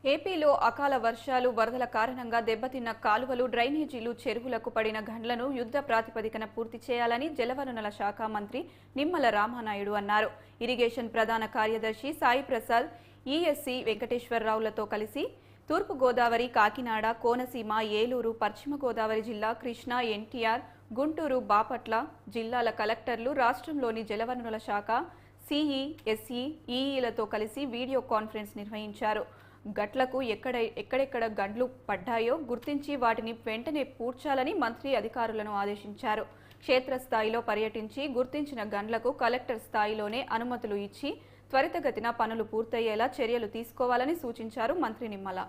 ఏపీలో అకాల వర్షాలు, వరదల కారణంగా దెబ్బతిన్న కాలువలు, డ్రైనేజీలు, చెరువులకు పడిన గండ్లను యుద్ధ ప్రాతిపదికన పూర్తి చేయాలని జలవనరుల శాఖ మంత్రి నిమ్మల రామానాయుడు అన్నారు. ఇరిగేషన్ ప్రధాన కార్యదర్శి సాయి ప్రసాద్, ఈఎస్సీ వెంకటేశ్వరరావులతో కలిసి తూర్పు గోదావరి, కాకినాడ, కోనసీమ, ఏలూరు, పశ్చిమ గోదావరి జిల్లా, కృష్ణా, ఎన్టీఆర్, గుంటూరు, బాపట్ల జిల్లాల కలెక్టర్లు, రాష్ట్రంలోని జలవనరుల శాఖ సిఈ, ఎస్ఈ, ఈఈలతో కలిసి వీడియో కాన్ఫరెన్స్ నిర్వహించారు. గట్లకు ఎక్కడెక్కడ గండ్లు పడ్డాయో గుర్తించి వాటిని వెంటనే పూడ్చాలని మంత్రి అధికారులను ఆదేశించారు. క్షేత్రస్థాయిలో పర్యటించి గుర్తించిన గండ్లకు కలెక్టర్ స్థాయిలోనే అనుమతులు ఇచ్చి త్వరితగతిన పనులు పూర్తయ్యేలా చర్యలు తీసుకోవాలని సూచించారు మంత్రి నిమ్మల.